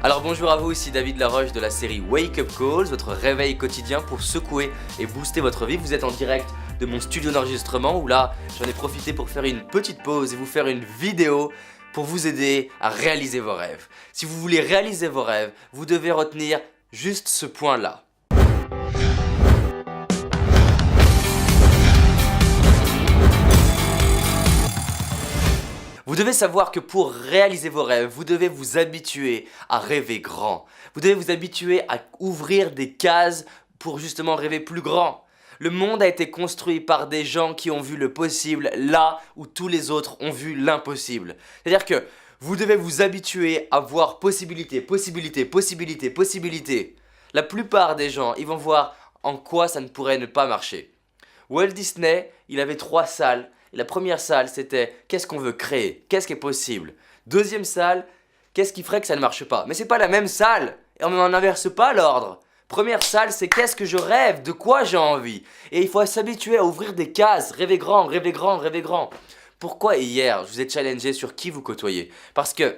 Alors bonjour à vous, ici David Laroche de la série Wake Up Calls, votre réveil quotidien pour secouer et booster votre vie. Vous êtes en direct de mon studio d'enregistrement où là, j'en ai profité pour faire une petite pause et vous faire une vidéo pour vous aider à réaliser vos rêves. Si vous voulez réaliser vos rêves, vous devez retenir juste ce point-là. Vous devez savoir que pour réaliser vos rêves, vous devez vous habituer à rêver grand. Vous devez vous habituer à ouvrir des cases pour justement rêver plus grand. Le monde a été construit par des gens qui ont vu le possible là où tous les autres ont vu l'impossible. C'est-à-dire que vous devez vous habituer à voir possibilité, possibilité, possibilité, possibilité. La plupart des gens, ils vont voir en quoi ça ne pourrait ne pas marcher. Walt Disney, il avait 3 salles. Et la première salle, c'était qu'est-ce qu'on veut créer, qu'est-ce qui est possible. Deuxième salle, qu'est-ce qui ferait que ça ne marche pas. Mais c'est pas la même salle, et on n'inverse pas l'ordre. Première salle, c'est qu'est-ce que je rêve, de quoi j'ai envie. Et il faut s'habituer à ouvrir des cases, rêver grand, rêver grand, rêver grand. Pourquoi hier, je vous ai challengé sur qui vous côtoyez? Parce que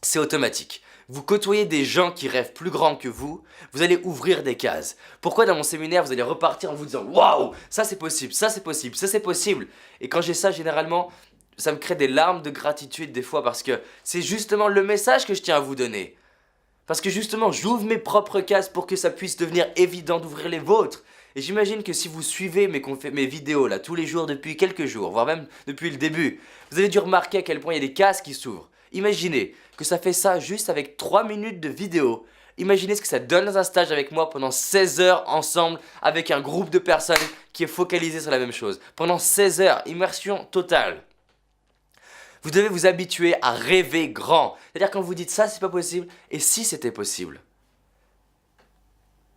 c'est automatique. Vous côtoyez des gens qui rêvent plus grand que vous allez ouvrir des cases. Pourquoi dans mon séminaire, vous allez repartir en vous disant « Waouh, ça c'est possible, ça c'est possible, ça c'est possible ». Et quand j'ai ça, généralement, ça me crée des larmes de gratitude des fois parce que c'est justement le message que je tiens à vous donner. Parce que justement, j'ouvre mes propres cases pour que ça puisse devenir évident d'ouvrir les vôtres. Et j'imagine que si vous suivez mes vidéos là tous les jours depuis quelques jours, voire même depuis le début, vous avez dû remarquer à quel point il y a des cases qui s'ouvrent. Imaginez que ça fait ça juste avec 3 minutes de vidéo. Imaginez ce que ça donne dans un stage avec moi pendant 16 heures ensemble avec un groupe de personnes qui est focalisé sur la même chose. Pendant 16 heures, immersion totale. Vous devez vous habituer à rêver grand. C'est-à-dire quand vous dites ça c'est pas possible, et si c'était possible?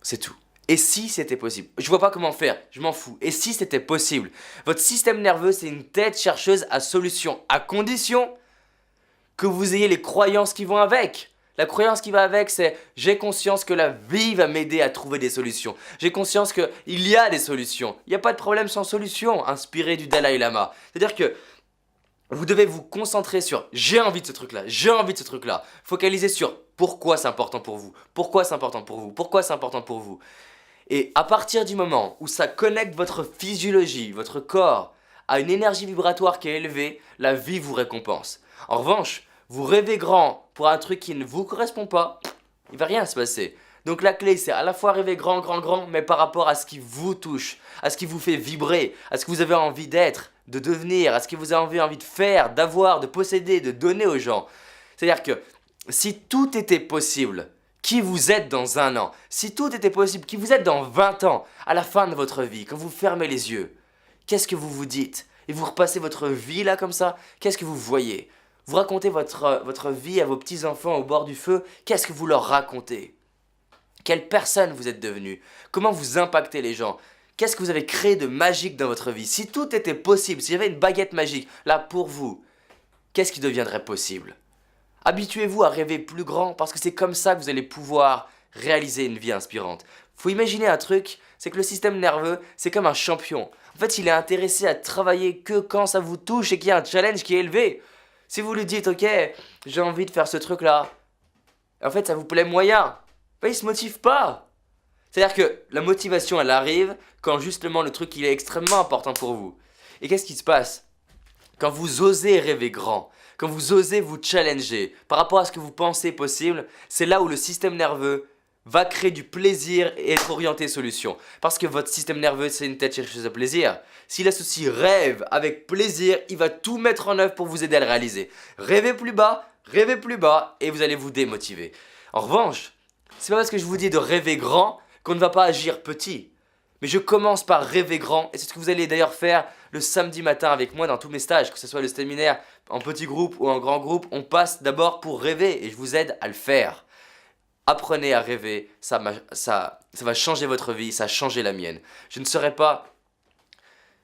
C'est tout. Et si c'était possible? Je vois pas comment faire, je m'en fous. Et si c'était possible? Votre système nerveux c'est une tête chercheuse à solutions, à condition que vous ayez les croyances qui vont avec. La croyance qui va avec, c'est j'ai conscience que la vie va m'aider à trouver des solutions. J'ai conscience qu'il y a des solutions. Il n'y a pas de problème sans solution, inspiré du Dalai Lama. C'est-à-dire que vous devez vous concentrer sur j'ai envie de ce truc-là, j'ai envie de ce truc-là. Focaliser sur pourquoi c'est important pour vous, pourquoi c'est important pour vous, pourquoi c'est important pour vous. Et à partir du moment où ça connecte votre physiologie, votre corps, à une énergie vibratoire qui est élevée, la vie vous récompense. En revanche, vous rêvez grand pour un truc qui ne vous correspond pas, il ne va rien se passer. Donc la clé c'est à la fois rêver grand, grand, grand, mais par rapport à ce qui vous touche, à ce qui vous fait vibrer, à ce que vous avez envie d'être, de devenir, à ce que vous avez envie de faire, d'avoir, de posséder, de donner aux gens. C'est-à-dire que si tout était possible, qui vous êtes dans 1 an, si tout était possible, qui vous êtes dans 20 ans, à la fin de votre vie, quand vous fermez les yeux, qu'est-ce que vous vous dites? Et vous repassez votre vie là comme ça, qu'est-ce que vous voyez? Vous racontez votre vie à vos petits-enfants au bord du feu, qu'est-ce que vous leur racontez? Quelle personne vous êtes devenu? Comment vous impactez les gens? Qu'est-ce que vous avez créé de magique dans votre vie? Si tout était possible, s'il y avait une baguette magique là pour vous, qu'est-ce qui deviendrait possible? Habituez-vous à rêver plus grand parce que c'est comme ça que vous allez pouvoir réaliser une vie inspirante. Faut imaginer un truc, c'est que le système nerveux, c'est comme un champion. En fait, il est intéressé à travailler que quand ça vous touche et qu'il y a un challenge qui est élevé. Si vous lui dites, ok, j'ai envie de faire ce truc-là, en fait, ça vous plaît moyen, ben, il se motive pas. C'est-à-dire que la motivation, elle arrive quand justement le truc, il est extrêmement important pour vous. Et qu'est-ce qui se passe? Quand vous osez rêver grand, quand vous osez vous challenger par rapport à ce que vous pensez possible, c'est là où le système nerveux va créer du plaisir et être orienté solution. Parce que votre système nerveux, c'est une tête chercheuse à plaisir. S'il associe rêve avec plaisir, il va tout mettre en œuvre pour vous aider à le réaliser. Rêvez plus bas et vous allez vous démotiver. En revanche, c'est pas parce que je vous dis de rêver grand qu'on ne va pas agir petit. Mais je commence par rêver grand et c'est ce que vous allez d'ailleurs faire le samedi matin avec moi dans tous mes stages, que ce soit le séminaire en petit groupe ou en grand groupe, on passe d'abord pour rêver et je vous aide à le faire. Apprenez à rêver, ça va changer votre vie, ça a changé la mienne. Je ne serai pas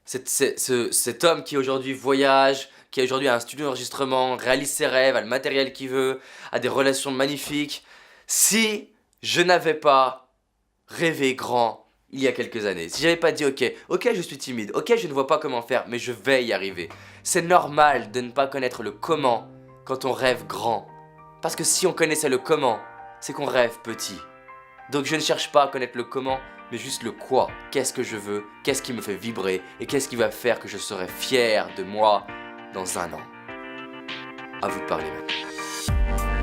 cet homme qui aujourd'hui voyage, qui aujourd'hui a un studio d'enregistrement, réalise ses rêves, a le matériel qu'il veut, a des relations magnifiques, si je n'avais pas rêvé grand il y a quelques années. Si j'avais pas dit ok je suis timide, ok je ne vois pas comment faire, mais je vais y arriver. C'est normal de ne pas connaître le comment quand on rêve grand. Parce que si on connaissait le comment, c'est qu'on rêve petit. Donc je ne cherche pas à connaître le comment, mais juste le quoi. Qu'est-ce que je veux, qu'est-ce qui me fait vibrer, et qu'est-ce qui va faire que je serai fier de moi dans un an. À vous de parler maintenant.